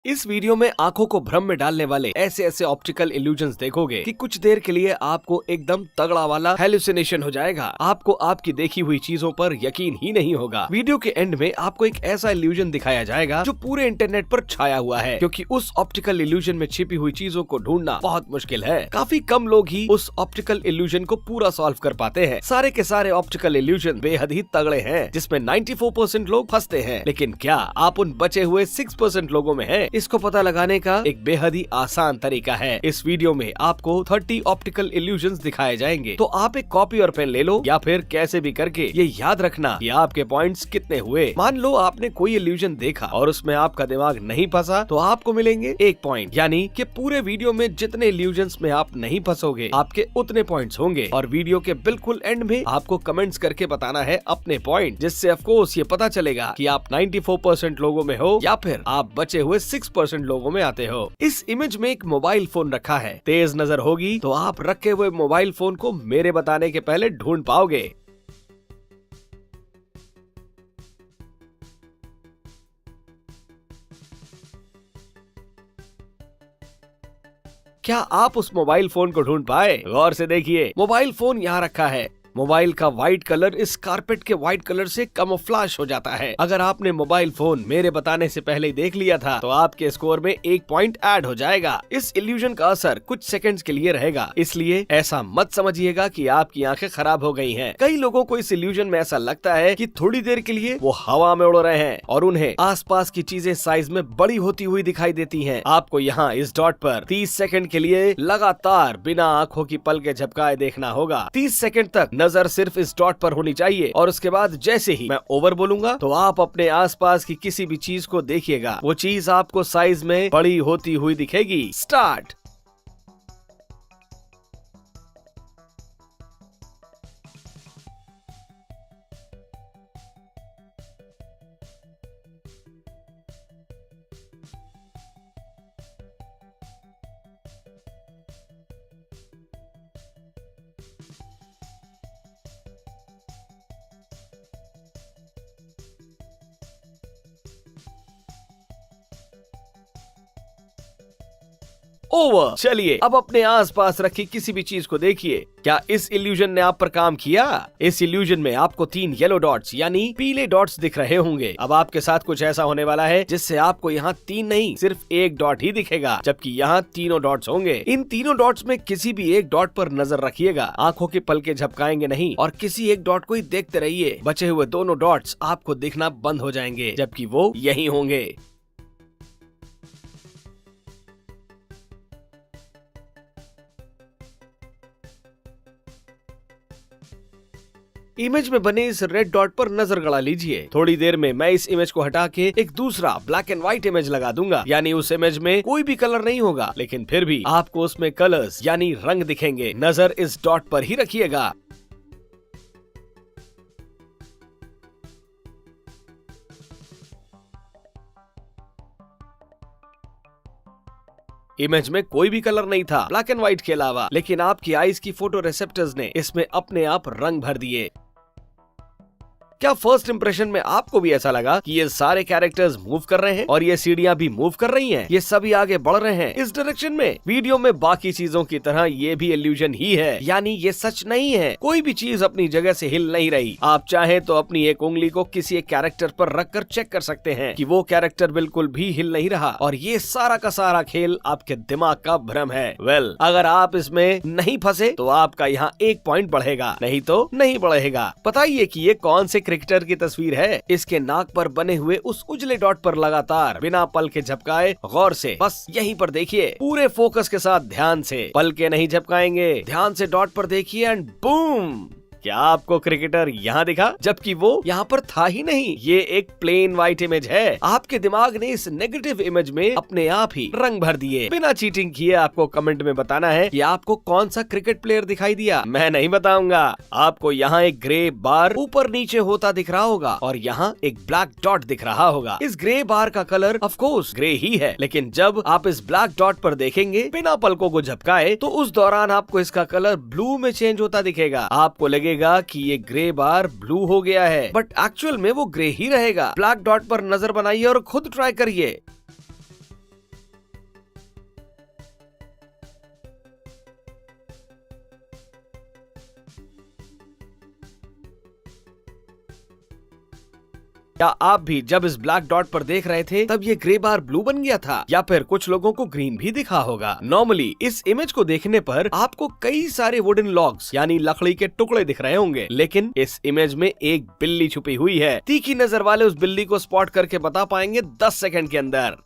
इस वीडियो में आंखों को भ्रम में डालने वाले ऐसे ऐसे ऑप्टिकल इल्यूजन्स देखोगे कि कुछ देर के लिए आपको एकदम तगड़ा वाला हेलुसिनेशन हो जाएगा। आपको आपकी देखी हुई चीजों पर यकीन ही नहीं होगा। वीडियो के एंड में आपको एक ऐसा इल्यूजन दिखाया जाएगा जो पूरे इंटरनेट पर छाया हुआ है, क्योंकि उस ऑप्टिकल इल्यूजन में छिपी हुई चीजों को ढूंढना बहुत मुश्किल है। काफी कम लोग ही उस ऑप्टिकल इल्यूजन को पूरा सॉल्व कर पाते हैं। सारे के सारे ऑप्टिकल इल्यूजन बेहद ही तगड़े हैं, जिसमें 94% लोग फंसते हैं। लेकिन क्या आप उन बचे हुए 6% लोगों में हैं? इसको पता लगाने का एक बेहद ही आसान तरीका है। इस वीडियो में आपको 30 ऑप्टिकल इल्यूजन्स दिखाए जाएंगे, तो आप एक कॉपी और पेन ले लो, या फिर कैसे भी करके ये याद रखना कि आपके पॉइंट्स कितने हुए। मान लो आपने कोई इल्यूजन देखा और उसमें आपका दिमाग नहीं फंसा, तो आपको मिलेंगे 1 पॉइंट। यानी कि पूरे वीडियो में जितने इल्यूजन्स में आप नहीं फंसोगे, आपके उतने पॉइंट्स होंगे। और वीडियो के बिल्कुल एंड में आपको कमेंट्स करके बताना है अपने पॉइंट, जिससे ऑफ कोर्स ये पता चलेगा कि आप 94% लोगों में हो या फिर आप बचे हुए 6% लोगों में आते हो। इस इमेज में एक मोबाइल फोन रखा है। तेज नजर होगी तो आप रखे हुए मोबाइल फोन को मेरे बताने के पहले ढूंढ पाओगे। क्या आप उस मोबाइल फोन को ढूंढ पाए? गौर से देखिए, मोबाइल फोन यहाँ रखा है। मोबाइल का व्हाइट कलर इस कारपेट के व्हाइट कलर से कैमोफ्लेज हो जाता है। अगर आपने मोबाइल फोन मेरे बताने से पहले ही देख लिया था, तो आपके स्कोर में 1 पॉइंट ऐड हो जाएगा। इस इल्यूजन का असर कुछ सेकंड्स के लिए रहेगा, इसलिए ऐसा मत समझिएगा कि आपकी आंखें खराब हो गई हैं। कई लोगों को इस इल्यूजन में ऐसा लगता है कि थोड़ी देर के लिए वो हवा में उड़ रहे हैं और उन्हें आसपास की चीजें साइज में बड़ी होती हुई दिखाई देती हैं। आपको यहाँ इस डॉट पर 30 सेकंड के लिए लगातार बिना आंखों की पलकें झपकाए देखना होगा। 30 सेकंड तक नजर सिर्फ इस डॉट पर होनी चाहिए, और उसके बाद जैसे ही मैं ओवर बोलूंगा, तो आप अपने आसपास की किसी भी चीज को देखिएगा। वो चीज आपको साइज में बड़ी होती हुई दिखेगी। स्टार्ट। ओवर। चलिए अब अपने आसपास रखी किसी भी चीज को देखिए। क्या इस इल्यूजन ने आप पर काम किया? इस इल्यूजन में आपको 3 येलो डॉट्स यानी पीले डॉट्स दिख रहे होंगे। अब आपके साथ कुछ ऐसा होने वाला है जिससे आपको यहाँ 3 नहीं, सिर्फ 1 डॉट ही दिखेगा, जबकि यहाँ तीनों डॉट्स होंगे। इन तीनों डॉट्स में किसी भी एक डॉट पर नजर रखिएगा। आंखों की पलकें झपकाएंगे नहीं, और किसी एक डॉट को ही देखते रहिए। बचे हुए दोनों डॉट्स आपको दिखना बंद हो जाएंगे, जबकि वो यही होंगे। इमेज में बने इस रेड डॉट पर नजर गड़ा लीजिए। थोड़ी देर में मैं इस इमेज को हटा के एक दूसरा ब्लैक एंड व्हाइट इमेज लगा दूंगा। यानी उस इमेज में कोई भी कलर नहीं होगा, लेकिन फिर भी आपको उसमें कलर्स यानी रंग दिखेंगे। नजर इस डॉट पर ही रखिएगा। इमेज में कोई भी कलर नहीं था ब्लैक एंड व्हाइट के अलावा, लेकिन आपकी आईज की फोटो रिसेप्टर्स ने इसमें अपने आप रंग भर दिए। क्या फर्स्ट इंप्रेशन में आपको भी ऐसा लगा कि ये सारे कैरेक्टर्स मूव कर रहे हैं और ये सीढ़ियां भी मूव कर रही हैं? ये सभी आगे बढ़ रहे हैं इस डायरेक्शन में। वीडियो में बाकी चीजों की तरह ये भी इल्यूजन ही है, यानी ये सच नहीं है। कोई भी चीज अपनी जगह से हिल नहीं रही। आप चाहें तो अपनी एक उंगली को किसी एक कैरेक्टर पर रखकर चेक कर सकते हैं कि वो कैरेक्टर बिल्कुल भी हिल नहीं रहा, और ये सारा का सारा खेल आपके दिमाग का भ्रम है। वेल, अगर आप इसमें नहीं फंसे तो आपका यहाँ 1 पॉइंट बढ़ेगा, नहीं तो नहीं बढ़ेगा। बताइए कि ये कौन से क्रिकेटर की तस्वीर है? इसके नाक पर बने हुए उस उजले डॉट पर लगातार बिना पल के झपकाए गौर से बस यहीं पर देखिए। पूरे फोकस के साथ ध्यान से, पल के नहीं झपकाएंगे, ध्यान से डॉट पर देखिए एंड बूम। क्या आपको क्रिकेटर यहाँ दिखा, जबकि वो यहाँ पर था ही नहीं? ये एक प्लेन व्हाइट इमेज है। आपके दिमाग ने इस नेगेटिव इमेज में अपने आप ही रंग भर दिए। बिना चीटिंग किए आपको कमेंट में बताना है कि आपको कौन सा क्रिकेट प्लेयर दिखाई दिया। मैं नहीं बताऊंगा। आपको यहाँ एक ग्रे बार ऊपर नीचे होता दिख रहा होगा, और यहाँ एक ब्लैक डॉट दिख रहा होगा। इस ग्रे बार का कलर ऑफ कोर्स ग्रे ही है, लेकिन जब आप इस ब्लैक डॉट पर देखेंगे बिना पलकों को झपकाए, तो उस दौरान आपको इसका कलर ब्लू में चेंज होता दिखेगा। आपको लगे कि ये ग्रे बार ब्लू हो गया है, बट एक्चुअल में वो ग्रे ही रहेगा। ब्लैक डॉट पर नजर बनाइए और खुद ट्राई करिए। क्या आप भी जब इस ब्लैक डॉट पर देख रहे थे तब ये ग्रे बार ब्लू बन गया था, या फिर कुछ लोगों को ग्रीन भी दिखा होगा? नॉर्मली इस इमेज को देखने पर आपको कई सारे वुडन लॉग्स यानी लकड़ी के टुकड़े दिख रहे होंगे, लेकिन इस इमेज में एक बिल्ली छुपी हुई है। तीखी नजर वाले उस बिल्ली को स्पॉट करके बता पाएंगे 10 सेकंड के अंदर।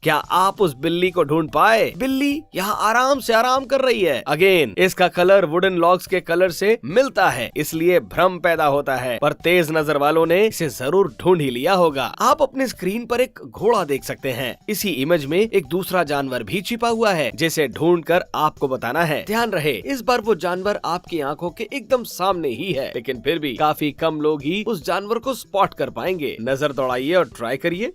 क्या आप उस बिल्ली को ढूंढ पाए? बिल्ली यहाँ आराम से आराम कर रही है। अगेन इसका कलर वुडन लॉग्स के कलर से मिलता है, इसलिए भ्रम पैदा होता है, पर तेज नजर वालों ने इसे जरूर ढूंढ ही लिया होगा। आप अपने स्क्रीन पर एक घोड़ा देख सकते हैं। इसी इमेज में एक दूसरा जानवर भी छिपा हुआ है, जिसे ढूंढकर आपको बताना है। ध्यान रहे, इस बार वो जानवर आपकी आंखों के एकदम सामने ही है, लेकिन फिर भी काफी कम लोग ही उस जानवर को स्पॉट कर पाएंगे। नजर दौड़ाइए और ट्राई करिए।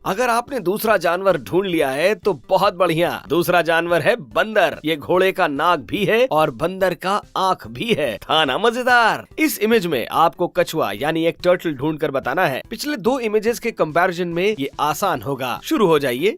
अगर आपने दूसरा जानवर ढूंढ लिया है तो बहुत बढ़िया। दूसरा जानवर है बंदर। ये घोड़े का नाक भी है और बंदर का आंख भी है। था ना मजेदार? इस इमेज में आपको कछुआ यानी एक टर्टल ढूंढकर बताना है। पिछले 2 इमेजेस के कंपैरिजन में ये आसान होगा। शुरू हो जाइए।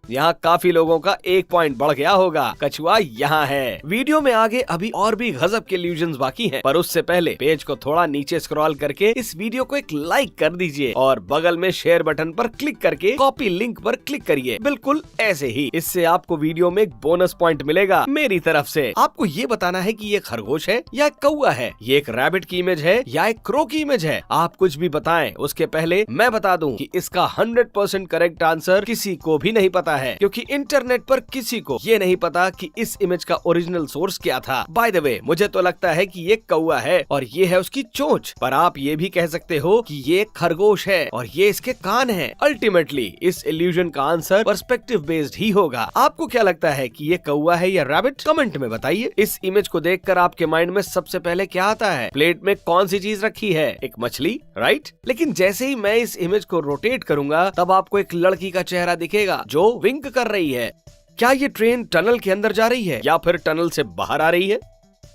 यहाँ काफी लोगों का 1 पॉइंट बढ़ गया होगा। कछुआ यहाँ है। वीडियो में आगे अभी और भी गजब के इल्यूजन्स बाकी हैं, पर उससे पहले पेज को थोड़ा नीचे स्क्रॉल करके इस वीडियो को एक लाइक कर दीजिए और बगल में शेयर बटन पर क्लिक करके कॉपी लिंक पर क्लिक करिए। बिल्कुल ऐसे ही। इससे आपको वीडियो में एक बोनस पॉइंट मिलेगा मेरी तरफ से। आपको ये बताना है कि ये खरगोश है या कौवा है, ये एक रैबिट की इमेज है या एक क्रो की इमेज है। आप कुछ भी बताएं, उसके पहले मैं बता दूं कि इसका 100% करेक्ट आंसर किसी को भी नहीं पता है, क्योंकि इंटरनेट पर किसी को ये नहीं पता कि इस इमेज का ओरिजिनल सोर्स क्या था। बाय द वे, मुझे तो लगता है कि ये कौवा है और ये है उसकी चोंच, पर आप ये भी कह सकते हो कि ये खरगोश है और ये इसके कान है। अल्टीमेटली इस इल्यूजन का आंसर पर्सपेक्टिव बेस्ड ही होगा। आपको क्या लगता है कि ये कौवा है या रैबिट? कमेंट में बताइए। इस इमेज को देखकर आपके माइंड में सबसे पहले क्या आता है? प्लेट में कौन सी चीज रखी है? एक मछली, राइट? लेकिन जैसे ही मैं इस इमेज को रोटेट करूंगा तब आपको एक लड़की का चेहरा दिखेगा जो विंक कर रही है। क्या ये ट्रेन टनल के अंदर जा रही है या फिर टनल से बाहर आ रही है?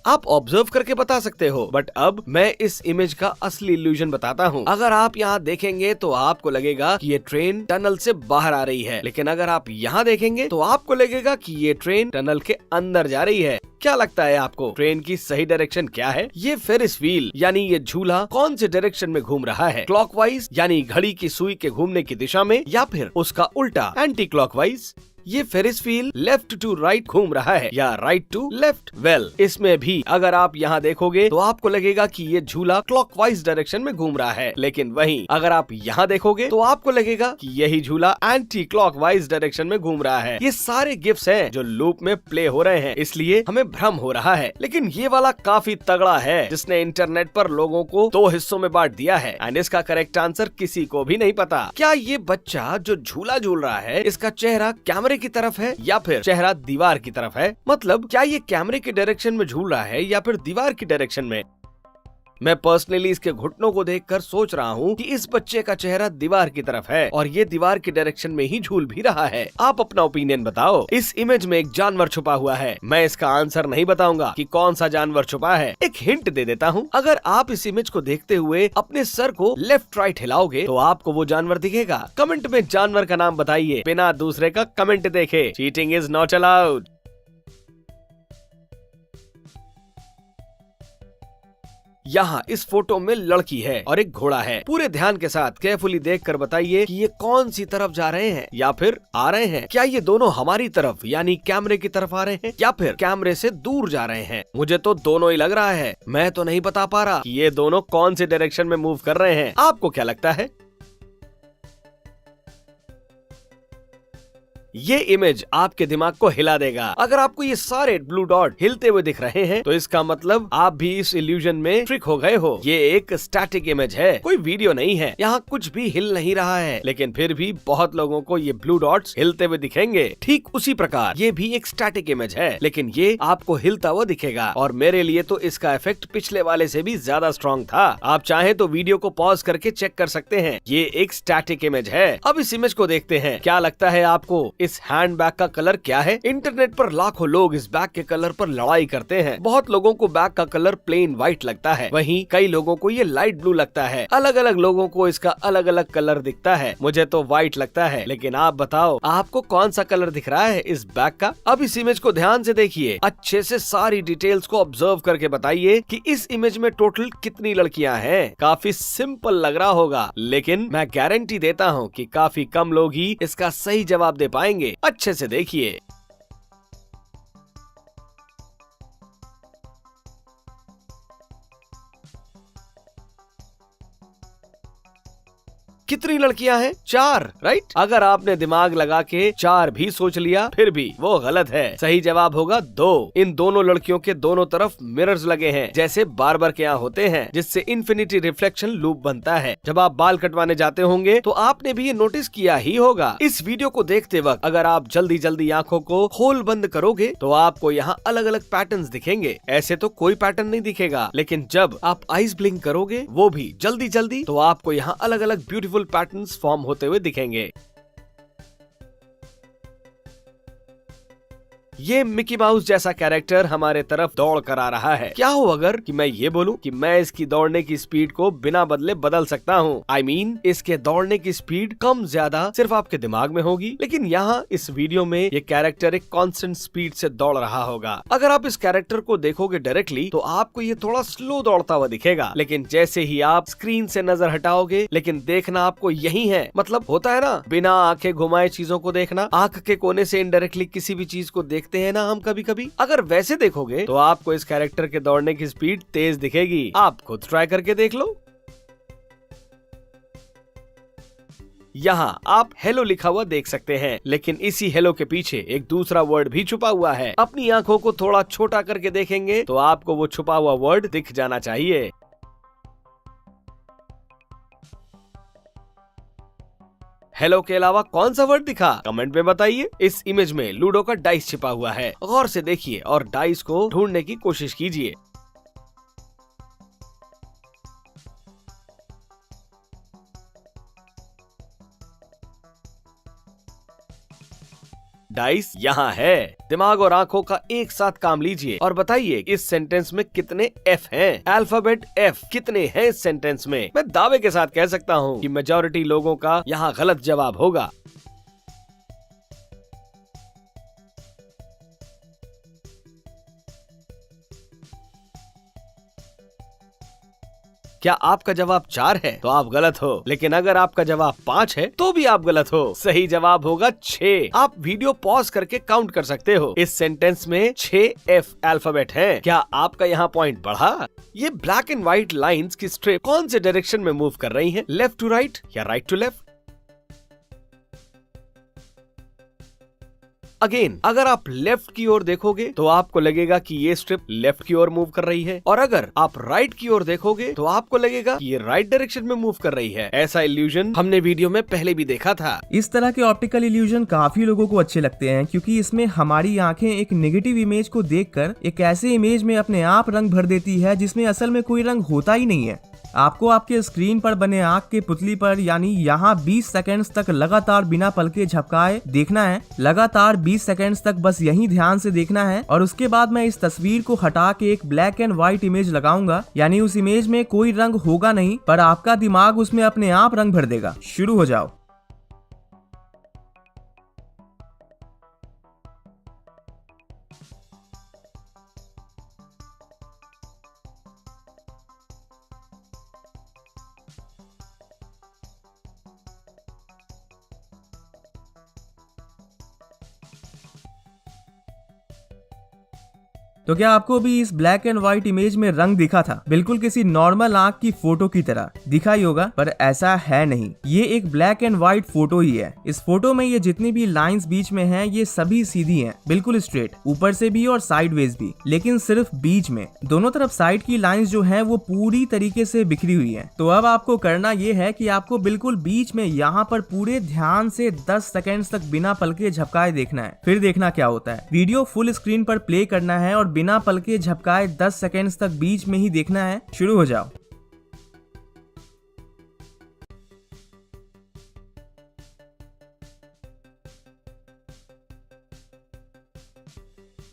आप ऑब्जर्व करके बता सकते हो। बट अब मैं इस इमेज का असली इल्यूजन बताता हूँ। अगर आप यहाँ देखेंगे तो आपको लगेगा कि ये ट्रेन टनल से बाहर आ रही है, लेकिन अगर आप यहाँ देखेंगे तो आपको लगेगा कि ये ट्रेन टनल के अंदर जा रही है। क्या लगता है आपको ट्रेन की सही डायरेक्शन क्या है? ये फेरिस व्हील यानी ये झूला कौन से डायरेक्शन में घूम रहा है? क्लॉकवाइज यानी घड़ी की सुई के घूमने की दिशा में, या फिर उसका उल्टा एंटी क्लॉकवाइज? ये Ferris wheel left to right घूम रहा है या राइट टू लेफ्ट? वेल, इसमें भी अगर आप यहाँ देखोगे तो आपको लगेगा कि ये झूला क्लॉकवाइज डायरेक्शन में घूम रहा है, लेकिन वहीं अगर आप यहाँ देखोगे तो आपको लगेगा कि यही झूला एंटी क्लॉकवाइज डायरेक्शन में घूम रहा है। ये सारे गिफ्ट्स हैं जो लूप में प्ले हो रहे हैं, इसलिए हमें भ्रम हो रहा है। लेकिन ये वाला काफी तगड़ा है, जिसने इंटरनेट पर लोगों को 2 हिस्सों में बांट दिया है एंड इसका करेक्ट आंसर किसी को भी नहीं पता। क्या ये बच्चा जो झूला झूल रहा है, इसका चेहरा कैमरे की तरफ है या फिर चेहरा दीवार की तरफ है? मतलब क्या ये कैमरे के डायरेक्शन में झूल रहा है या फिर दीवार की डायरेक्शन में? मैं पर्सनली इसके घुटनों को देखकर सोच रहा हूँ कि इस बच्चे का चेहरा दीवार की तरफ है और ये दीवार की डायरेक्शन में ही झूल भी रहा है। आप अपना ओपिनियन बताओ। इस इमेज में एक जानवर छुपा हुआ है। मैं इसका आंसर नहीं बताऊंगा कि कौन सा जानवर छुपा है। एक हिंट दे देता हूँ। अगर आप इस इमेज को देखते हुए अपने सर को लेफ्ट राइट हिलाओगे तो आपको वो जानवर दिखेगा। कमेंट में जानवर का नाम बताइए बिना दूसरे का कमेंट देखे। Cheating is not allowed. यहाँ इस फोटो में लड़की है और एक घोड़ा है। पूरे ध्यान के साथ केयरफुली देखकर बताइए कि ये कौन सी तरफ जा रहे हैं या फिर आ रहे हैं। क्या ये दोनों हमारी तरफ यानी कैमरे की तरफ आ रहे हैं या फिर कैमरे से दूर जा रहे हैं? मुझे तो दोनों ही लग रहा है। मैं तो नहीं बता पा रहा कि ये दोनों कौन से डायरेक्शन में मूव कर रहे हैं। आपको क्या लगता है? ये इमेज आपके दिमाग को हिला देगा। अगर आपको ये सारे ब्लू डॉट हिलते हुए दिख रहे हैं तो इसका मतलब आप भी इस इल्यूजन में ट्रिक हो गए हो। ये एक स्टैटिक इमेज है, कोई वीडियो नहीं है, यहाँ कुछ भी हिल नहीं रहा है, लेकिन फिर भी बहुत लोगों को ये ब्लू डॉट्स हिलते हुए दिखेंगे। ठीक उसी प्रकार ये भी एक स्टैटिक इमेज है, लेकिन ये आपको हिलता हुआ दिखेगा और मेरे लिए तो इसका इफेक्ट पिछले वाले से भी ज्यादा स्ट्रॉन्ग था। आप चाहे तो वीडियो को पॉज करके चेक कर सकते हैं। ये एक स्टैटिक इमेज है। अब इस इमेज को देखते हैं। क्या लगता है आपको इस हैंड बैग का कलर क्या है? इंटरनेट पर लाखों लोग इस बैग के कलर पर लड़ाई करते हैं। बहुत लोगों को बैग का कलर प्लेन व्हाइट लगता है, वहीं कई लोगों को ये लाइट ब्लू लगता है। अलग अलग लोगों को इसका अलग अलग कलर दिखता है। मुझे तो व्हाइट लगता है, लेकिन आप बताओ आपको कौन सा कलर दिख रहा है इस बैग का? अब इस इमेज को ध्यान से देखिए, अच्छे से सारी डिटेल्स को ऑब्जर्व करके बताइए कि इस इमेज में टोटल कितनी लड़कियां हैं। काफी सिंपल लग रहा होगा, लेकिन मैं गारंटी देता हूँ कि काफी कम लोग ही इसका सही जवाब दे पाएंगे। अच्छे से देखिए। कितनी लड़कियां हैं? 4, राइट? अगर आपने दिमाग लगा के 4 भी सोच लिया फिर भी वो गलत है। सही जवाब होगा 2। इन दोनों लड़कियों के दोनों तरफ मिरर्स लगे हैं, जैसे बार्बर के यहाँ होते हैं, जिससे इन्फिनिटी रिफ्लेक्शन लूप बनता है। जब आप बाल कटवाने जाते होंगे तो आपने भी ये नोटिस किया ही होगा। इस वीडियो को देखते वक्त अगर आप जल्दी जल्दी आंखों को खोल बंद करोगे तो आपको यहाँ अलग अलग पैटर्न्स दिखेंगे। ऐसे तो कोई पैटर्न नहीं दिखेगा, लेकिन जब आप आईज ब्लिंक करोगे, वो भी जल्दी जल्दी, तो आपको यहाँ अलग अलग ब्यूटीफुल पैटर्न्स फॉर्म होते हुए दिखेंगे। ये मिकी माउस जैसा कैरेक्टर हमारे तरफ दौड़ कर आ रहा है। क्या हो अगर कि मैं ये बोलूं कि मैं इसकी दौड़ने की स्पीड को बिना बदले बदल सकता हूँ। I mean, इसके दौड़ने की स्पीड कम ज्यादा सिर्फ आपके दिमाग में होगी, लेकिन यहाँ इस वीडियो में ये कैरेक्टर एक कांस्टेंट स्पीड से दौड़ रहा होगा। अगर आप इस कैरेक्टर को देखोगे डायरेक्टली तो आपको ये थोड़ा स्लो दौड़ता हुआ दिखेगा, लेकिन जैसे ही आप स्क्रीन से नजर हटाओगे, लेकिन देखना आपको यही है। मतलब होता है ना, बिना आंखें घुमाए चीजों को देखना। आंख के कोने से इनडायरेक्टली किसी भी चीज को देखते हैं ना हम कभी कभी। अगर वैसे देखोगे तो आपको इस कैरेक्टर के दौड़ने की स्पीड तेज दिखेगी। आप खुद ट्राई करके देख लो। यहाँ आप हेलो लिखा हुआ देख सकते हैं, लेकिन इसी हेलो के पीछे एक दूसरा वर्ड भी छुपा हुआ है। अपनी आंखों को थोड़ा छोटा करके देखेंगे तो आपको वो छुपा हुआ वर्ड दिख जाना चाहिए। हेलो के अलावा कौन सा वर्ड दिखा? कमेंट में बताइए। इस इमेज में लूडो का डाइस छिपा हुआ है। गौर से देखिए और डाइस को ढूंढने की कोशिश कीजिए। डाइस यहाँ है। दिमाग और आंखों का एक साथ काम लीजिए और बताइए इस सेंटेंस में कितने एफ हैं? अल्फाबेट एफ कितने हैं इस सेंटेंस में? मैं दावे के साथ कह सकता हूँ कि मेजॉरिटी लोगों का यहाँ गलत जवाब होगा। क्या आपका जवाब 4 है तो आप गलत हो, लेकिन अगर आपका जवाब 5 है तो भी आप गलत हो। सही जवाब होगा 6। आप वीडियो पॉज करके काउंट कर सकते हो। इस सेंटेंस में 6 एफ अल्फाबेट हैं। क्या आपका यहाँ पॉइंट बढ़ा? ये ब्लैक एंड व्हाइट लाइंस की स्ट्रिप कौन से डायरेक्शन में मूव कर रही हैं? लेफ्ट टू राइट या राइट टू लेफ्ट? अगेन, अगर आप लेफ्ट की ओर देखोगे तो आपको लगेगा कि ये स्ट्रिप लेफ्ट की ओर मूव कर रही है, और अगर आप राइट की ओर देखोगे तो आपको लगेगा कि ये राइट डायरेक्शन में मूव कर रही है। ऐसा इल्यूजन हमने वीडियो में पहले भी देखा था। इस तरह के ऑप्टिकल इल्यूजन काफी लोगों को अच्छे लगते हैं, क्योंकि इसमें हमारी आंखें एक नेगेटिव इमेज को देखकर एक ऐसे इमेज में अपने आप रंग भर देती है जिसमें असल में कोई रंग होता ही नहीं है। आपको आपके स्क्रीन पर बने आंख के पुतली पर यानी यहाँ 20 सेकंड्स तक लगातार बिना पलके झपकाए देखना है। लगातार 20 सेकंड्स तक बस यही ध्यान से देखना है, और उसके बाद मैं इस तस्वीर को हटा के एक ब्लैक एंड व्हाइट इमेज लगाऊंगा। यानी उस इमेज में कोई रंग होगा नहीं, पर आपका दिमाग उसमें अपने आप रंग भर देगा। शुरू हो जाओ। तो क्या आपको भी इस ब्लैक एंड व्हाइट इमेज में रंग दिखा था? बिल्कुल किसी नॉर्मल आंख की फोटो की तरह दिखा ही होगा, पर ऐसा है नहीं। ये एक ब्लैक एंड व्हाइट फोटो ही है। इस फोटो में ये जितनी भी लाइंस बीच में हैं, ये सभी सीधी हैं, बिल्कुल स्ट्रेट, ऊपर से भी और साइडवेज भी, लेकिन सिर्फ बीच में। दोनों तरफ साइड की लाइंस जो हैं वो पूरी तरीके से बिखरी हुई हैं। तो अब आपको करना ये है कि आपको बिल्कुल बीच में यहाँ पर पूरे ध्यान से 10 सेकेंड्स तक बिना पलके झपकाए देखना है, फिर देखना क्या होता है। वीडियो फुल स्क्रीन पर प्ले करना है और बिना पलके झपकाए 10 सेकेंड्स तक बीच में ही देखना है। शुरू हो जाओ।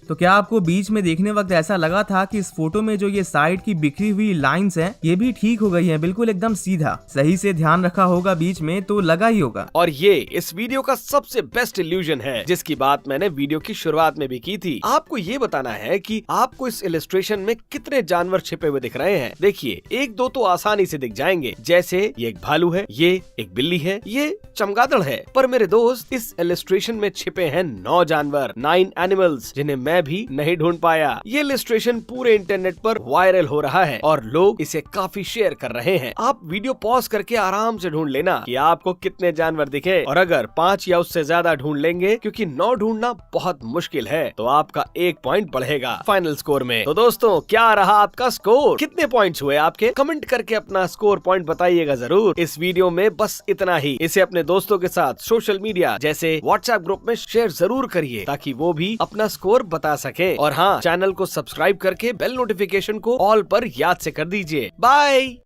तो क्या आपको बीच में देखने वक्त ऐसा लगा था कि इस फोटो में जो ये साइड की बिखरी हुई लाइंस हैं, ये भी ठीक हो गई हैं, बिल्कुल एकदम सीधा? सही से ध्यान रखा होगा बीच में तो लगा ही होगा। और ये इस वीडियो का सबसे बेस्ट इल्यूजन है, जिसकी बात मैंने वीडियो की शुरुआत में भी की थी। आपको ये बताना है कि आपको इस इलस्ट्रेशन में कितने जानवर छिपे हुए दिख रहे हैं। देखिए, एक दो तो आसानी से दिख जाएंगे, जैसे ये एक भालू है, ये एक बिल्ली है, ये चमगादड़ है। पर मेरे दोस्त, इस इलस्ट्रेशन में छिपे हैं 9 जानवर, 9 एनिमल्स, जिन्हें मैं भी नहीं ढूंढ पाया। ये इलस्ट्रेशन पूरे इंटरनेट पर वायरल हो रहा है और लोग इसे काफी शेयर कर रहे हैं। आप वीडियो पॉज करके आराम से ढूंढ लेना कि आपको कितने जानवर दिखे, और अगर 5 या उससे ज्यादा ढूंढ लेंगे, क्योंकि 9 ढूंढना बहुत मुश्किल है, तो आपका 1 पॉइंट बढ़ेगा फाइनल स्कोर में। तो दोस्तों, क्या रहा आपका स्कोर? कितने पॉइंट्स हुए आपके? कमेंट करके अपना स्कोर पॉइंट बताइएगा जरूर। इस वीडियो में बस इतना ही। इसे अपने दोस्तों के साथ सोशल मीडिया जैसे व्हाट्सएप ग्रुप में शेयर जरूर करिए, ताकि वो भी अपना स्कोर बता सके। और हाँ, चैनल को सब्सक्राइब करके बेल नोटिफिकेशन को ऑल पर याद से कर दीजिए। बाय।